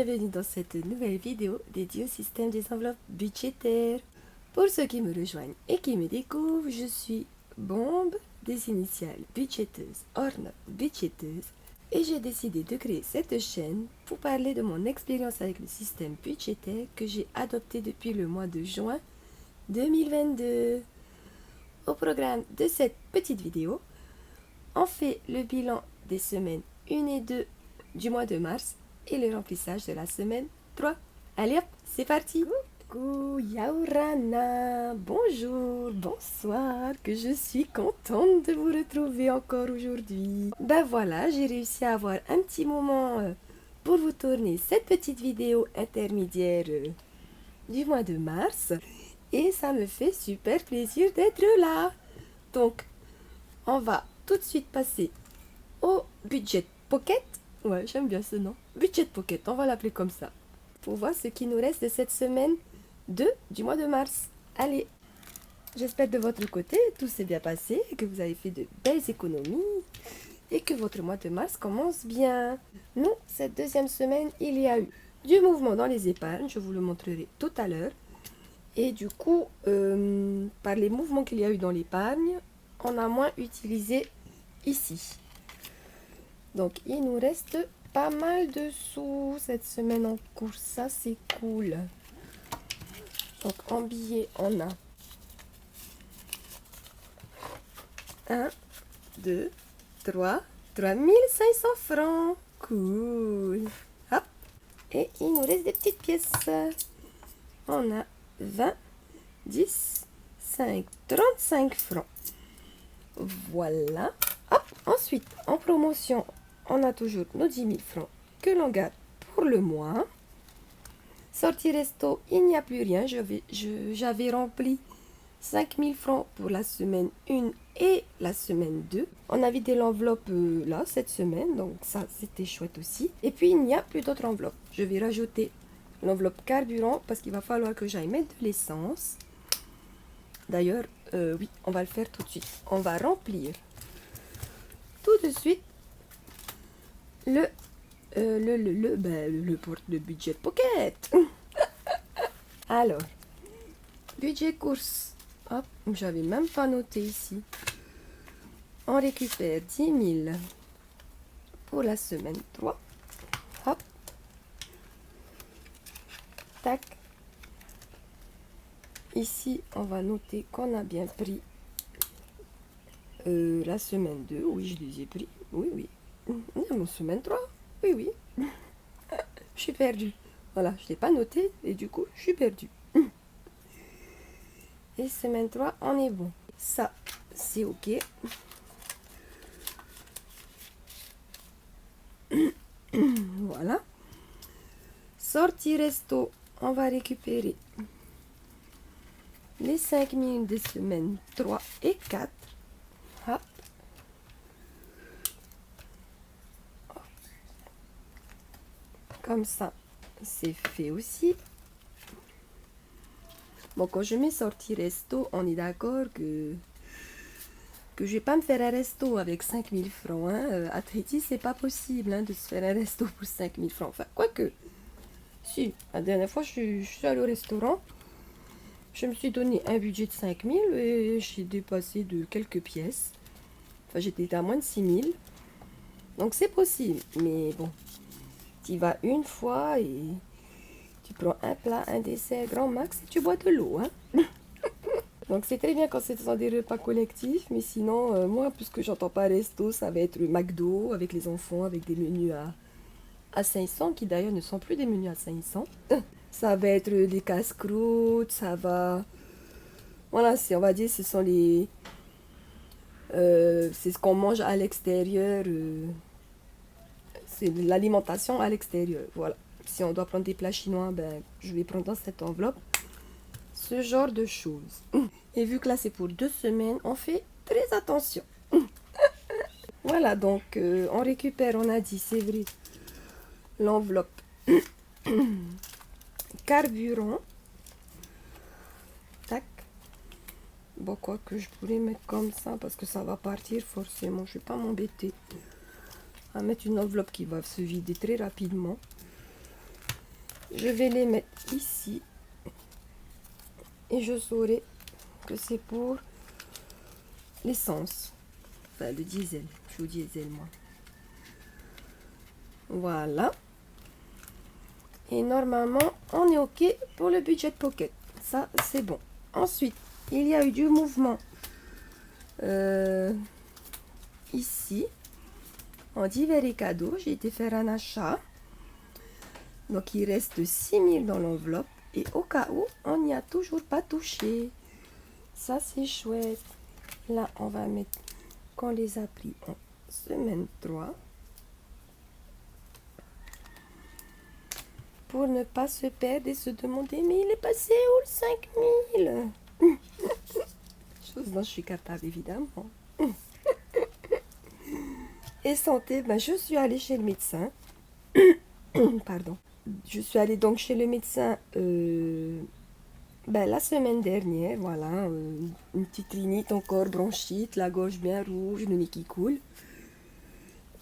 bienvenue dans cette nouvelle vidéo dédiée au système des enveloppes budgétaires. Pour ceux qui me rejoignent et qui me découvrent, je suis Bombe, des initiales budgéteuse, hors note budgéteuse, et j'ai décidé de créer cette chaîne pour parler de mon expérience avec le système budgétaire que j'ai adopté depuis le mois de juin 2022. Au programme de cette petite vidéo, on fait le bilan des semaines 1 et 2 du mois de mars et le remplissage de la semaine 3. Allez hop, c'est parti. Coucou Yaurana, bonjour, bonsoir, que je suis contente de vous retrouver encore aujourd'hui. Ben voilà, j'ai réussi à avoir un petit moment pour vous tourner cette petite vidéo intermédiaire du mois de mars. Et ça me fait super plaisir d'être là. Donc, on va tout de suite passer au budget pocket. Ouais, j'aime bien ce nom. Budget pocket, on va l'appeler comme ça. Pour voir ce qui nous reste de cette semaine 2 du mois de mars. Allez, j'espère de votre côté tout s'est bien passé, que vous avez fait de belles économies et que votre mois de mars commence bien. Nous, cette deuxième semaine, il y a eu du mouvement dans les épargnes, je vous le montrerai tout à l'heure. Et du coup, par les mouvements qu'il y a eu dans l'épargne, on a moins utilisé ici. Donc, il nous reste pas mal de sous cette semaine en cours. Ça, c'est cool. Donc, en billets, on a 1, 2, 3, 3500 francs. Cool. Hop. Et il nous reste des petites pièces. On a 20, 10, 5, 35 francs. Voilà. Hop. Ensuite, en promotion, on a toujours nos 10 000 francs que l'on garde pour le mois. Sortie resto, il n'y a plus rien. J'avais rempli 5 000 francs pour la semaine 1 et la semaine 2. On a vidé l'enveloppe là, cette semaine. Donc ça, c'était chouette aussi. Et puis, il n'y a plus d'autres enveloppes. Je vais rajouter l'enveloppe carburant parce qu'il va falloir que j'aille mettre de l'essence. D'ailleurs, oui, on va le faire tout de suite. On va remplir tout de suite le budget pocket. Alors, budget course. Hop, j'avais même pas noté ici. On récupère 10 000 pour la semaine 3. Hop. Tac. Ici, on va noter qu'on a bien pris la semaine 2. Oui, je les ai pris. Oui, oui. Non, semaine 3. Oui, oui. Je suis perdue. Voilà, je ne l'ai pas noté et du coup, je suis perdue. Et semaine 3, on est bon. Ça, c'est OK. Voilà. Sortie resto, on va récupérer les 5 000 des semaines 3 et 4. Hop. Comme ça, c'est fait aussi. Bon, quand je mets sortie resto, on est d'accord que je vais pas me faire un resto avec 5 000 francs. Hein. À Tahiti, c'est pas possible de se faire un resto pour 5 000 francs. Enfin, quoique, si, la dernière fois, je suis allée au restaurant. Je me suis donné un budget de 5 000 et j'ai dépassé de quelques pièces. Enfin, j'étais à moins de 6 000. Donc, c'est possible. Mais bon, tu y vas une fois et tu prends un plat, un dessert, grand max et tu bois de l'eau. Hein. Donc, c'est très bien quand c'est dans des repas collectifs. Mais sinon, moi, puisque j'entends pas resto, ça va être le McDo avec les enfants, avec des menus à 500, qui d'ailleurs ne sont plus des menus à 500. Ça va être des casse-croûtes, ça va... Voilà, on va dire, ce sont les... c'est ce qu'on mange à l'extérieur. C'est de l'alimentation à l'extérieur, voilà. Si on doit prendre des plats chinois, ben, je vais prendre dans cette enveloppe. Ce genre de choses. Et vu que là, c'est pour 2 semaines, on fait très attention. Voilà, donc, on récupère, on a dit, c'est vrai, l'enveloppe carburant. Tac. Bon, quoi que je pourrais mettre comme ça parce que ça va partir forcément. Je ne vais pas m'embêter à mettre une enveloppe qui va se vider très rapidement. je vais les mettre ici. Et je saurai que c'est pour l'essence. Enfin, le diesel. Je suis au diesel, moi. Voilà. Et normalement, on est OK pour le budget pocket. Ça, c'est bon. Ensuite, il y a eu du mouvement ici. En divers et cadeaux, j'ai été faire un achat. Donc, il reste 6 000 dans l'enveloppe. Et au cas où, on n'y a toujours pas touché. Ça, c'est chouette. Là, on va mettre qu'on les a pris en semaine 3. Pour ne pas se perdre et se demander, mais il est passé où le 5000? Chose dont je suis capable, évidemment. Et santé, ben, je suis allée chez le médecin. Pardon. Je suis allée donc chez le médecin ben, la semaine dernière. Voilà, une petite rhinite encore, bronchite, la gorge bien rouge, le nez qui coule.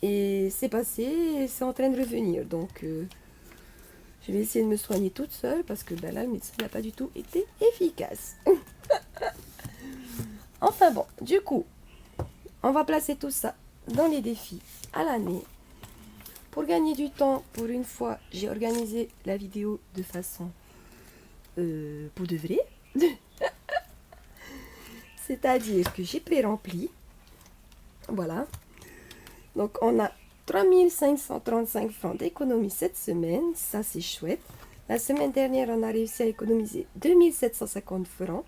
Et c'est passé, c'est en train de revenir. Donc, je vais essayer de me soigner toute seule parce que ben, là, le médecin n'a pas du tout été efficace. Enfin bon, du coup, on va placer tout ça dans les défis à l'année. Pour gagner du temps, pour une fois, j'ai organisé la vidéo de façon pour de vrai. C'est-à-dire que j'ai pré-rempli. Voilà. Donc, on a 3535 francs d'économie cette semaine. Ça, c'est chouette. La semaine dernière, on a réussi à économiser 2750 francs.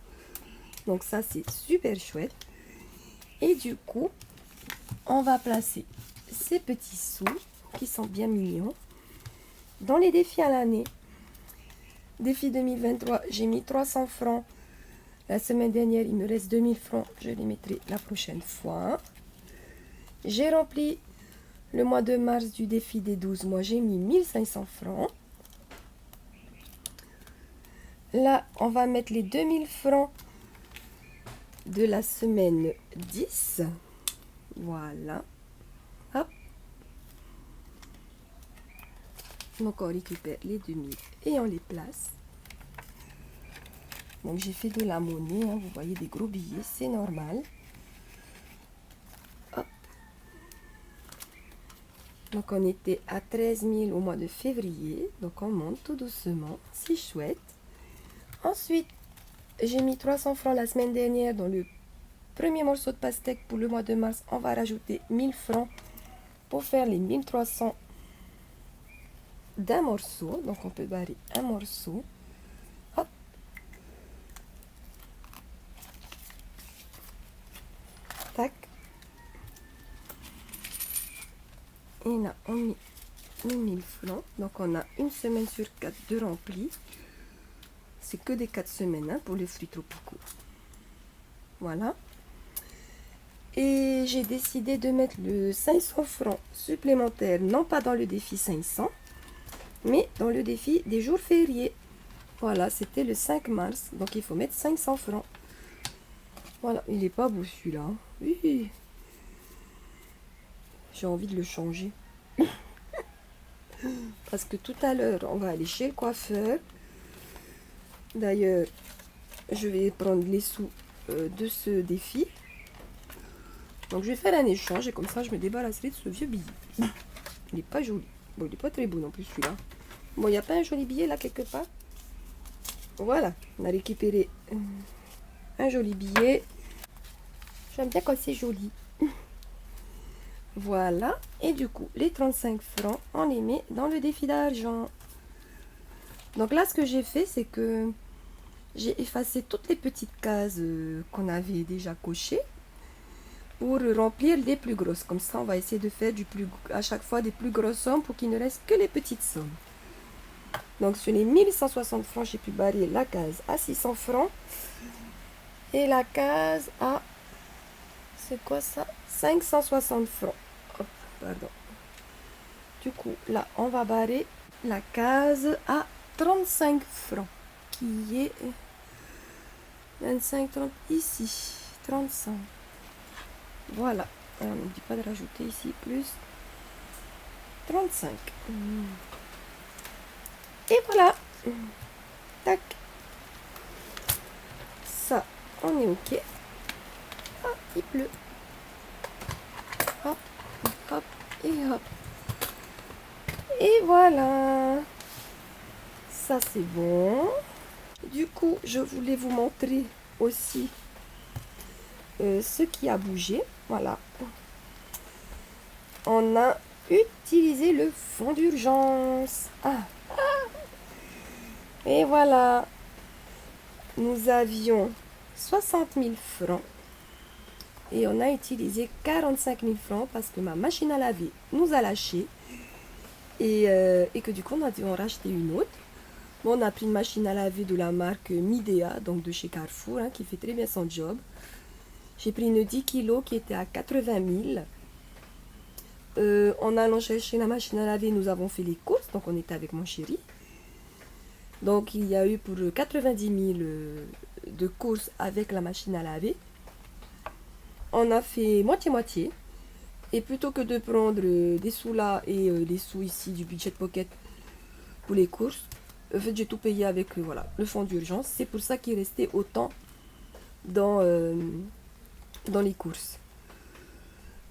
Donc, ça, c'est super chouette. Et du coup, on va placer ces petits sous qui sont bien mignons dans les défis à l'année. Défi 2023, j'ai mis 300 francs. La semaine dernière, il me reste 2000 francs. Je les mettrai la prochaine fois. J'ai rempli le mois de mars du défi des 12 mois. J'ai mis 1500 francs. Là, on va mettre les 2000 francs de la semaine 10. Voilà. Hop. Donc, on récupère les 2000 et on les place. Donc, j'ai fait de la monnaie. Hein, vous voyez des gros billets, c'est normal. Hop. Donc, on était à 13 000 au mois de février. Donc, on monte tout doucement. C'est chouette. Ensuite, j'ai mis 300 francs la semaine dernière dans le premier morceau de pastèque. Pour le mois de mars, on va rajouter 1000 francs pour faire les 1300 d'un morceau. Donc, on peut barrer un morceau. Hop. Tac. Et là, on met 1000 francs. Donc, on a une semaine sur 4 de rempli. C'est que des 4 semaines hein, pour les fruits tropicaux. Voilà. Et j'ai décidé de mettre le 500 francs supplémentaires, non pas dans le défi 500, mais dans le défi des jours fériés. Voilà, c'était le 5 mars, donc il faut mettre 500 francs. Voilà, il n'est pas beau celui-là. Oui. J'ai envie de le changer. Parce que tout à l'heure, on va aller chez le coiffeur. D'ailleurs, je vais prendre les sous de ce défi. Donc, je vais faire un échange et comme ça, je me débarrasserai de ce vieux billet. Il n'est pas joli. Bon, il n'est pas très beau non plus, celui-là. Bon, il n'y a pas un joli billet là quelque part? Voilà, on a récupéré un joli billet. J'aime bien quand c'est joli. Voilà, et du coup, les 35 francs, on les met dans le défi d'argent. Donc là, ce que j'ai fait, c'est que j'ai effacé toutes les petites cases qu'on avait déjà cochées pour remplir les plus grosses. Comme ça, on va essayer de faire à chaque fois des plus grosses sommes pour qu'il ne reste que les petites sommes. Donc, sur les 1160 francs, j'ai pu barrer la case à 600 francs. Et la case à... C'est quoi ça? 560 francs. Oh, pardon. Du coup, là, on va barrer la case à 35 francs. Qui est 25, 30 ici. 35. Voilà. On ne dit pas de rajouter ici plus 35. Et voilà. Tac. Ça, on est ok. Ah, il pleut. Hop, hop et hop. Et voilà. Ça, c'est bon. Du coup, je voulais vous montrer aussi ce qui a bougé. Voilà. On a utilisé le fond d'urgence. Ah. Et voilà. Nous avions 60 000 francs. Et on a utilisé 45 000 francs parce que ma machine à laver nous a lâché. Et que du coup, on a dû en racheter une autre. Bon, on a pris une machine à laver de la marque Midea, donc de chez Carrefour, hein, qui fait très bien son job. J'ai pris une 10 kg qui était à 80 000. En allant chercher la machine à laver, nous avons fait les courses, donc on était avec mon chéri. Donc il y a eu pour 90 000 de courses avec la machine à laver. On a fait moitié-moitié. Et plutôt que de prendre des sous là et les sous ici du budget pocket pour les courses, en fait j'ai tout payé avec voilà, le fonds d'urgence. C'est pour ça qu'il restait autant dans les courses.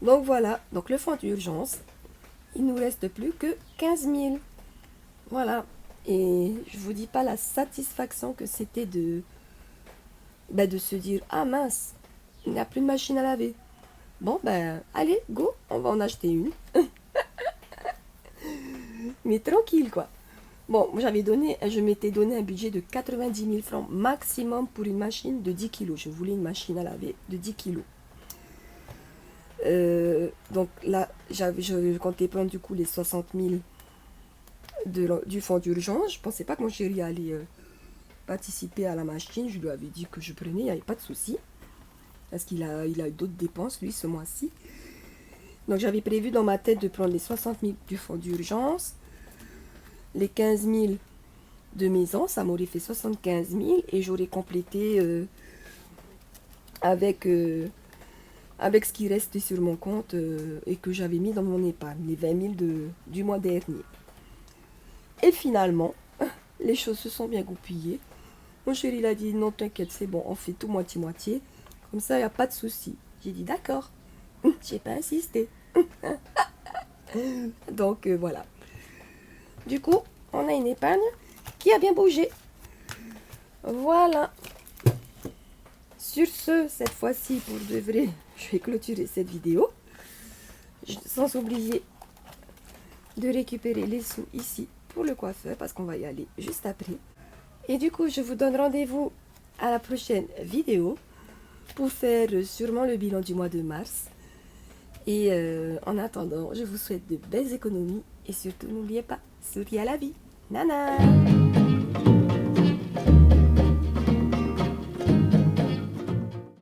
Donc voilà, donc le fonds d'urgence, il nous reste plus que 15 000. Voilà. Et je vous dis pas la satisfaction que c'était de se dire, ah mince, il n'y a plus de machine à laver. Bon ben allez, go, on va en acheter une. Mais tranquille quoi. Bon, je m'étais donné un budget de 90 000 francs maximum pour une machine de 10 kg. Je voulais une machine à laver de 10 kg. Donc là, je comptais prendre du coup les 60 000 du fonds d'urgence. Je pensais pas que mon chéri allait participer à la machine. Je lui avais dit que je prenais, il n'y avait pas de souci. Parce qu'il a eu d'autres dépenses, lui, ce mois-ci. Donc j'avais prévu dans ma tête de prendre les 60 000 du fonds d'urgence. Les 15 000 de maison, ça m'aurait fait 75 000. Et j'aurais complété avec ce qui restait sur mon compte et que j'avais mis dans mon épargne, les 20 000 du mois dernier. Et finalement, les choses se sont bien goupillées. Mon chéri il a dit non t'inquiète c'est bon, on fait tout moitié-moitié. Comme ça il n'y a pas de souci. J'ai dit d'accord. J'ai pas insisté. Donc voilà. Du coup, on a une épargne qui a bien bougé. Voilà. Sur ce, cette fois-ci, pour de vrai, je vais clôturer cette vidéo. Sans oublier de récupérer les sous ici pour le coiffeur, parce qu'on va y aller juste après. Et du coup, je vous donne rendez-vous à la prochaine vidéo pour faire sûrement le bilan du mois de mars. Et en attendant, je vous souhaite de belles économies et surtout n'oubliez pas, souriez à la vie. Nana!